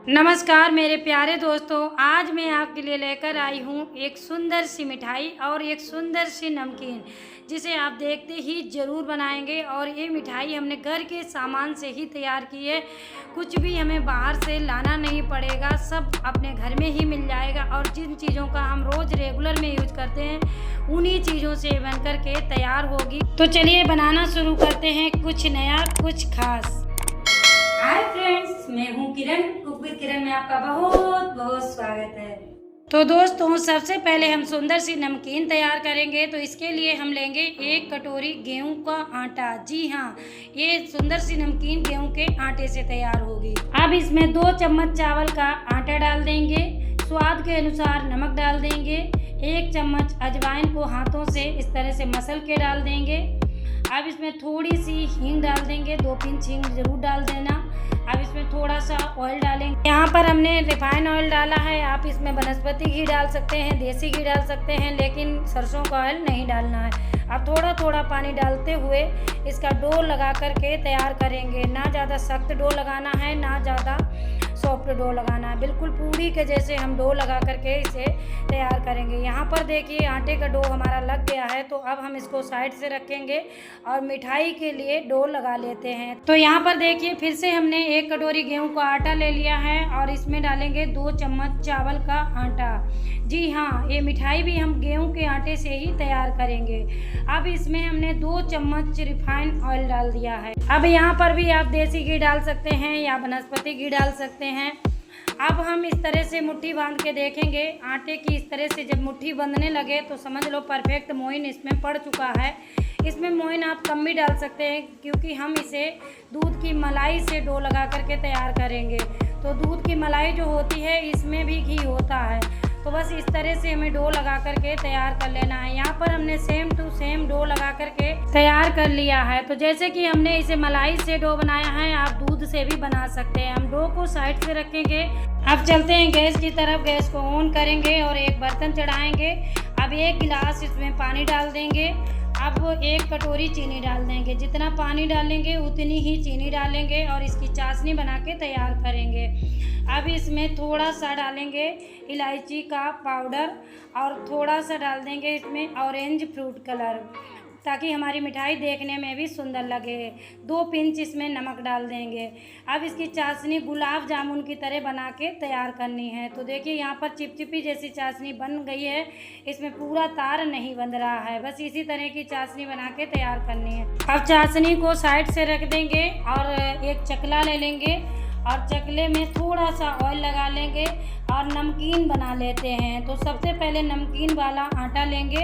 नमस्कार मेरे प्यारे दोस्तों, आज मैं आपके लिए लेकर आई हूँ एक सुंदर सी मिठाई और एक सुंदर सी नमकीन, जिसे आप देखते ही ज़रूर बनाएंगे। और ये मिठाई हमने घर के सामान से ही तैयार की है, कुछ भी हमें बाहर से लाना नहीं पड़ेगा, सब अपने घर में ही मिल जाएगा। और जिन चीज़ों का हम रोज़ रेगुलर में यूज करते हैं उन्हीं चीज़ों से बन कर के तैयार होगी। तो चलिए बनाना शुरू करते हैं, कुछ नया कुछ खास। हाय फ्रेंड्स, मैं हूँ किरण, कुक विद किरण में आपका बहुत बहुत स्वागत है। तो दोस्तों, सबसे पहले हम सुंदर सी नमकीन तैयार करेंगे। तो इसके लिए हम लेंगे 1 कटोरी गेहूं का आटा। जी हाँ, ये सुंदर सी नमकीन गेहूं के आटे से तैयार होगी। अब इसमें 2 चम्मच चावल का आटा डाल देंगे, स्वाद के अनुसार नमक डाल देंगे, 1 चम्मच अजवाइन को हाथों से इस तरह से मसल के डाल देंगे। अब इसमें थोड़ी सी हींग डाल देंगे, 2 पिंच हींग जरूर डाल देना। अब इसमें थोड़ा सा ऑयल डालेंगे। यहाँ पर हमने रिफाइंड ऑयल डाला है, आप इसमें वनस्पति घी डाल सकते हैं, देसी घी डाल सकते हैं, लेकिन सरसों का ऑयल नहीं डालना है। अब थोड़ा थोड़ा पानी डालते हुए इसका डो लगा करके तैयार करेंगे। ना ज़्यादा सख्त डो लगाना है, ना ज़्यादा सॉफ्ट डो लगाना है, बिल्कुल पूरी के जैसे हम डो लगा करके इसे तैयार करेंगे। यहाँ पर देखिए आटे का डो हमारा लग गया है, तो अब हम इसको साइड से रखेंगे और मिठाई के लिए डो लगा लेते हैं। तो यहाँ पर देखिए फिर से हमने 1 कटोरी गेहूं का आटा ले लिया है और इसमें डालेंगे 2 चम्मच चावल का आटा। जी हाँ, ये मिठाई भी हम गेहूं के आटे से ही तैयार करेंगे। अब इसमें हमने 2 चम्मच रिफाइंड ऑयल डाल दिया है। अब यहाँ पर भी आप देसी घी डाल सकते हैं या वनस्पति घी डाल सकते हैं। अब हम इस तरह से मुट्ठी बांध के देखेंगे आटे की। इस तरह से जब मुट्ठी बंधने लगे तो समझ लो परफेक्ट मोइन इसमें पड़ चुका है। इसमें मोइन आप कम भी डाल सकते हैं, क्योंकि हम इसे दूध की मलाई से डो लगा करके तैयार करेंगे। तो दूध की मलाई जो होती है इसमें भी घी होता है। तो बस इस तरह से हमें डो लगा करके तैयार कर लेना है। यहाँ पर हमने सेम टू सेम डो लगा करके तैयार कर लिया है। तो जैसे कि हमने इसे मलाई से डो बनाया है, आप दूध से भी बना सकते हैं। हम डो को साइड से रखेंगे। अब चलते हैं गैस की तरफ। गैस को ऑन करेंगे और एक बर्तन चढ़ाएंगे। अब 1 गिलास इसमें पानी डाल देंगे। अब 1 कटोरी चीनी डाल देंगे। जितना पानी डालेंगे उतनी ही चीनी डालेंगे और इसकी चाशनी बना के तैयार करेंगे। अब इसमें थोड़ा सा डालेंगे इलायची का पाउडर और थोड़ा सा डाल देंगे इसमें ऑरेंज फ्रूट कलर, ताकि हमारी मिठाई देखने में भी सुंदर लगे। 2 पिंच इसमें नमक डाल देंगे। अब इसकी चाशनी गुलाब जामुन की तरह बना के तैयार करनी है। तो देखिए यहाँ पर चिपचिपी जैसी चाशनी बन गई है, इसमें पूरा तार नहीं बंध रहा है। बस इसी तरह की चाशनी बना के तैयार करनी है। अब चाशनी को साइड से रख देंगे और एक चकला ले लेंगे और चकले में थोड़ा सा ऑयल लगा लेंगे और नमकीन बना लेते हैं। तो सबसे पहले नमकीन वाला आटा लेंगे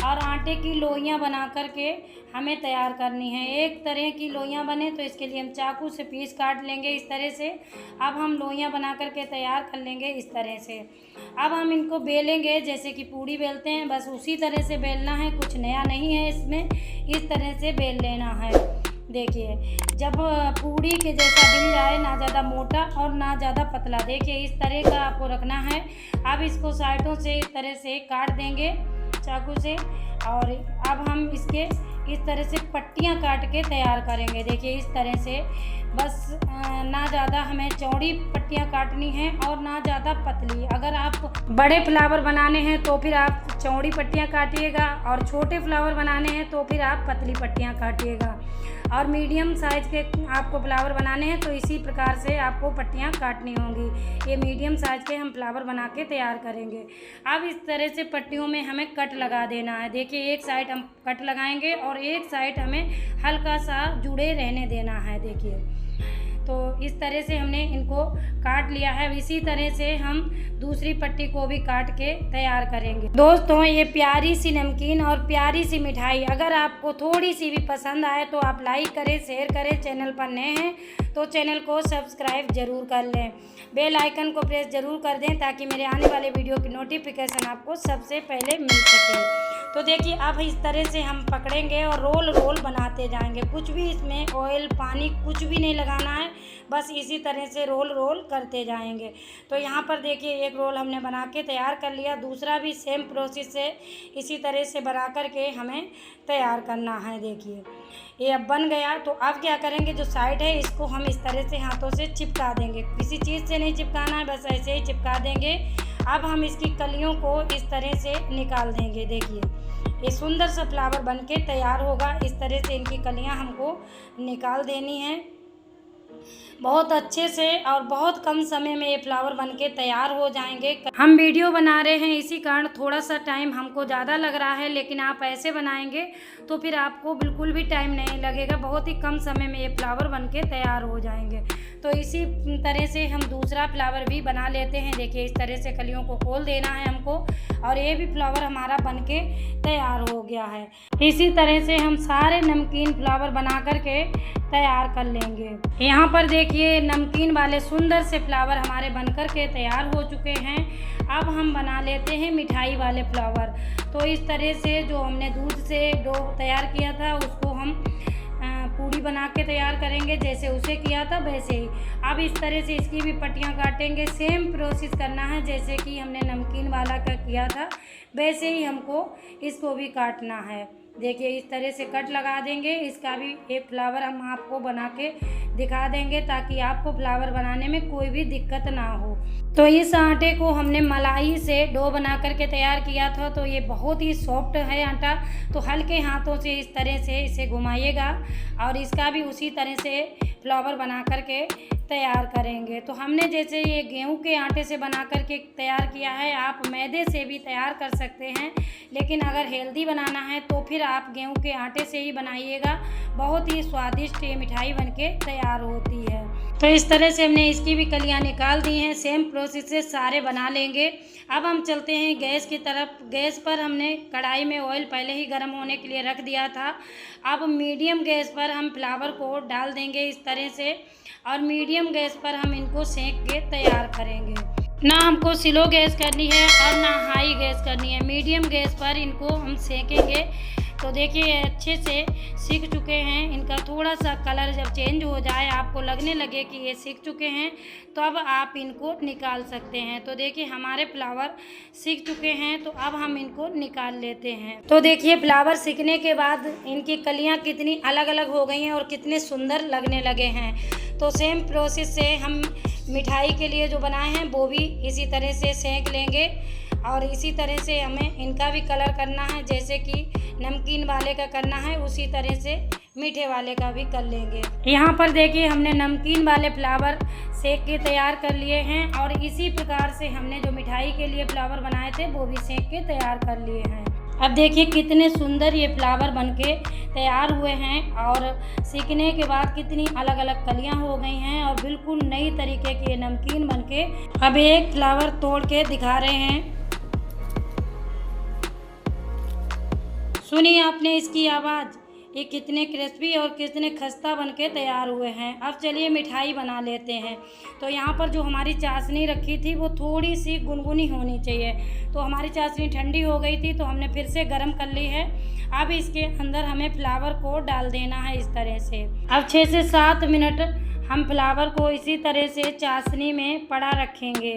और आटे की लोइयाँ बना करके हमें तैयार करनी है। एक तरह की लोइयाँ बने तो इसके लिए हम चाकू से पीस काट लेंगे इस तरह से। अब हम लोइयाँ बना करके तैयार कर लेंगे इस तरह से। अब हम इनको बेलेंगे जैसे कि पूड़ी बेलते हैं, बस उसी तरह से बेलना है, कुछ नया नहीं है इसमें। इस तरह से बेल लेना है। देखिए जब पूड़ी के जैसा बिल जाए, ना ज़्यादा मोटा और ना ज़्यादा पतला, देखिए इस तरह का आपको रखना है। अब इसको साइडों से इस तरह से काट देंगे चाकू से और अब हम इसके इस तरह से पट्टियाँ काट के तैयार करेंगे। देखिए इस तरह से, बस ना ज़्यादा हमें चौड़ी पट्टियाँ काटनी है और ना ज़्यादा पतली। अगर आप बड़े फ्लावर बनाने हैं तो फिर आप चौड़ी पट्टियाँ काटिएगा और छोटे फ्लावर बनाने हैं तो फिर आप पतली पट्टियाँ काटिएगा। और मीडियम साइज़ के आपको फ्लावर बनाने हैं तो इसी प्रकार से आपको पट्टियाँ काटनी होंगी। ये मीडियम साइज़ के हम फ्लावर बना के तैयार करेंगे। अब इस तरह से पट्टियों में हमें कट लगा देना है। देखिए एक साइड हम कट लगाएंगे और एक साइड हमें हल्का सा जुड़े रहने देना है। देखिए तो इस तरह से हमने इनको काट लिया है। इसी तरह से हम दूसरी पट्टी को भी काट के तैयार करेंगे। दोस्तों, ये प्यारी सी नमकीन और प्यारी सी मिठाई अगर आपको थोड़ी सी भी पसंद आए तो आप लाइक करें, शेयर करें। चैनल पर नए हैं तो चैनल को सब्सक्राइब ज़रूर कर लें। बेल आइकन को प्रेस ज़रूर कर दें ताकि मेरे आने वाले वीडियो की नोटिफिकेशन आपको सबसे पहले मिल सके। तो देखिए अब इस तरह से हम पकड़ेंगे और रोल रोल बनाते जाएंगे। कुछ भी इसमें ऑयल पानी कुछ भी नहीं लगाना है, बस इसी तरह से रोल रोल करते जाएंगे। तो यहाँ पर देखिए एक रोल हमने बना के तैयार कर लिया, दूसरा भी सेम प्रोसेस से इसी तरह से बना करके हमें तैयार करना है। देखिए ये अब बन गया। तो अब क्या करेंगे, जो साइड है इसको हम इस तरह से हाथों से चिपका देंगे, किसी चीज़ से नहीं चिपकाना है, बस ऐसे ही चिपका देंगे। अब हम इसकी कलियों को इस तरह से निकाल देंगे। देखिए ये सुंदर सा फ्लावर बनके तैयार होगा। इस तरह से इनकी कलियां हमको निकाल देनी है बहुत अच्छे से, और बहुत कम समय में ये फ्लावर बनके तैयार हो जाएंगे। हम वीडियो बना रहे हैं इसी कारण थोड़ा सा टाइम हमको ज़्यादा लग रहा है, लेकिन आप ऐसे बनाएंगे तो फिर आपको बिल्कुल भी टाइम नहीं लगेगा, बहुत ही कम समय में ये फ्लावर बनके तैयार हो जाएंगे। तो इसी तरह से हम दूसरा फ्लावर भी बना लेते हैं। देखिए इस तरह से कलियों को खोल देना है हमको, और ये भी फ्लावर हमारा बनके तैयार हो गया है। इसी तरह से हम सारे नमकीन फ्लावर बना करके तैयार कर लेंगे। यहाँ पर देखिए नमकीन वाले सुंदर से फ्लावर हमारे बनकर के तैयार हो चुके हैं। अब हम बना लेते हैं मिठाई वाले फ्लावर। तो इस तरह से जो हमने दूध से डो तैयार किया था उसको हम पूरी बना के तैयार करेंगे, जैसे उसे किया था वैसे ही। अब इस तरह से इसकी भी पट्टियाँ काटेंगे, सेम प्रोसेस करना है जैसे कि हमने नमकीन वाला का किया था, वैसे ही हमको इसको भी काटना है। देखिए इस तरह से कट लगा देंगे। इसका भी एक फ्लावर हम आपको बना के दिखा देंगे ताकि आपको फ्लावर बनाने में कोई भी दिक्कत ना हो। तो इस आटे को हमने मलाई से डो बना करके तैयार किया था, तो ये बहुत ही सॉफ्ट है आटा। तो हल्के हाथों से इस तरह से इसे घुमाइएगा, और इसका भी उसी तरह से फ्लावर बना करके तैयार करेंगे। तो हमने जैसे ये गेहूं के आटे से बना करके तैयार किया है, आप मैदे से भी तैयार कर सकते हैं, लेकिन अगर हेल्दी बनाना है तो फिर आप गेहूं के आटे से ही बनाइएगा। बहुत ही स्वादिष्ट ये मिठाई बनके तैयार होती है। तो इस तरह से हमने इसकी भी कलियां निकाल दी हैं, सेम प्रोसेस से सारे बना लेंगे। अब हम चलते हैं गैस की तरफ। गैस पर हमने कढ़ाई में ऑयल पहले ही गर्म होने के लिए रख दिया था। अब मीडियम गैस पर हम फ्लावर को डाल देंगे इस तरह से, और मीडियम गैस पर हम इनको सेंक के तैयार करेंगे। ना हमको स्लो गैस करनी है और ना हाई गैस करनी है, मीडियम गैस पर इनको हम सेकेंगे। तो देखिए ये अच्छे से सीख चुके हैं। इनका थोड़ा सा कलर जब चेंज हो जाए, आपको लगने लगे कि ये सीख चुके हैं, तो अब आप इनको निकाल सकते हैं। तो देखिए हमारे फ्लावर सीख चुके हैं, तो अब हम इनको निकाल लेते हैं। तो देखिए फ्लावर सीखने के बाद इनकी कलियां कितनी अलग अलग हो गई हैं और कितने सुंदर लगने लगे हैं। तो सेम प्रोसेस से हम मिठाई के लिए जो बनाए हैं वो भी इसी तरह से सेंक लेंगे, और इसी तरह से हमें इनका भी कलर करना है, जैसे कि नमकीन वाले का करना है उसी तरह से मीठे वाले का भी कर लेंगे। यहाँ पर देखिए हमने नमकीन वाले फ्लावर सेक के तैयार कर लिए हैं, और इसी प्रकार से हमने जो मिठाई के लिए फ्लावर बनाए थे वो भी सेक के तैयार कर लिए हैं। अब देखिए कितने सुंदर ये फ्लावर बनके तैयार हुए हैं, और सीखने के बाद कितनी अलग अलग कलियां हो गई हैं, और बिल्कुल नई तरीके के ये नमकीन बनके। अब एक फ्लावर तोड़ के दिखा रहे हैं, सुनिए आपने इसकी आवाज़। ये कितने क्रिस्पी और कितने खस्ता बनके तैयार हुए हैं। अब चलिए मिठाई बना लेते हैं। तो यहाँ पर जो हमारी चाशनी रखी थी वो थोड़ी सी गुनगुनी होनी चाहिए। तो हमारी चाशनी ठंडी हो गई थी, तो हमने फिर से गर्म कर ली है। अब इसके अंदर हमें फ्लावर को डाल देना है इस तरह से। अब 6 से 7 मिनट हम फ्लावर को इसी तरह से चाशनी में पड़ा रखेंगे।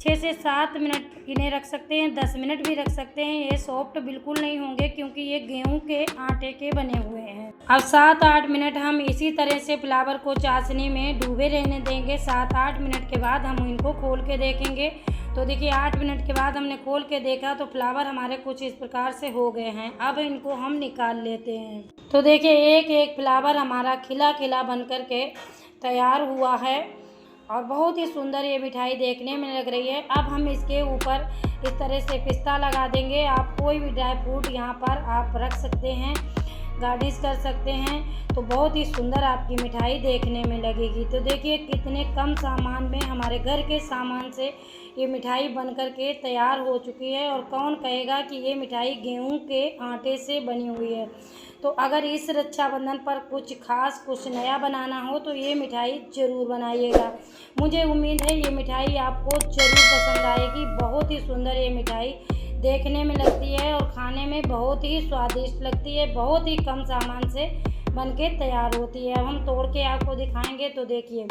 6 से 7 मिनट इन्हें रख सकते हैं, 10 मिनट भी रख सकते हैं। ये सॉफ्ट बिल्कुल नहीं होंगे क्योंकि ये गेहूं के आटे के बने हुए हैं। अब 7-8 मिनट हम इसी तरह से फ्लावर को चाशनी में डूबे रहने देंगे। 7-8 मिनट के बाद हम इनको खोल के देखेंगे। तो देखिए 8 मिनट के बाद हमने खोल के देखा तो फ्लावर हमारे कुछ इस प्रकार से हो गए हैं। अब इनको हम निकाल लेते हैं। तो देखिए एक एक फ्लावर हमारा खिला खिला बन कर के तैयार हुआ है, और बहुत ही सुंदर ये मिठाई देखने में लग रही है। अब हम इसके ऊपर इस तरह से पिस्ता लगा देंगे। आप कोई भी ड्राई फ्रूट यहाँ पर आप रख सकते हैं, गार्निश कर सकते हैं, तो बहुत ही सुंदर आपकी मिठाई देखने में लगेगी। तो देखिए कितने कम सामान में हमारे घर के सामान से ये मिठाई बनकर के तैयार हो चुकी है। और कौन कहेगा कि ये मिठाई गेहूं के आटे से बनी हुई है। तो अगर इस रक्षाबंधन पर कुछ खास कुछ नया बनाना हो तो ये मिठाई ज़रूर बनाइएगा। मुझे उम्मीद है ये मिठाई आपको ज़रूर पसंद आएगी। बहुत ही सुंदर ये मिठाई देखने में लगती है और खाने में बहुत ही स्वादिष्ट लगती है। बहुत ही कम सामान से बनके तैयार होती है। अब हम तोड़ के आपको दिखाएंगे तो देखिए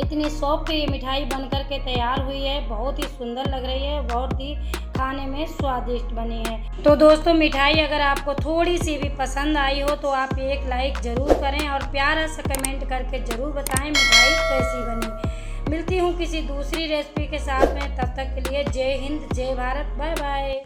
इतनी सॉफ्ट ये मिठाई बनकर के तैयार हुई है। बहुत ही सुंदर लग रही है, बहुत ही खाने में स्वादिष्ट बनी है। तो दोस्तों मिठाई अगर आपको थोड़ी सी भी पसंद आई हो तो आप एक लाइक ज़रूर करें और प्यारा सा कमेंट करके ज़रूर बताएं मिठाई कैसी बनी। मिलती हूँ किसी दूसरी रेसिपी के साथ में, तब तक के लिए जय हिंद जय भारत, बाय बाय।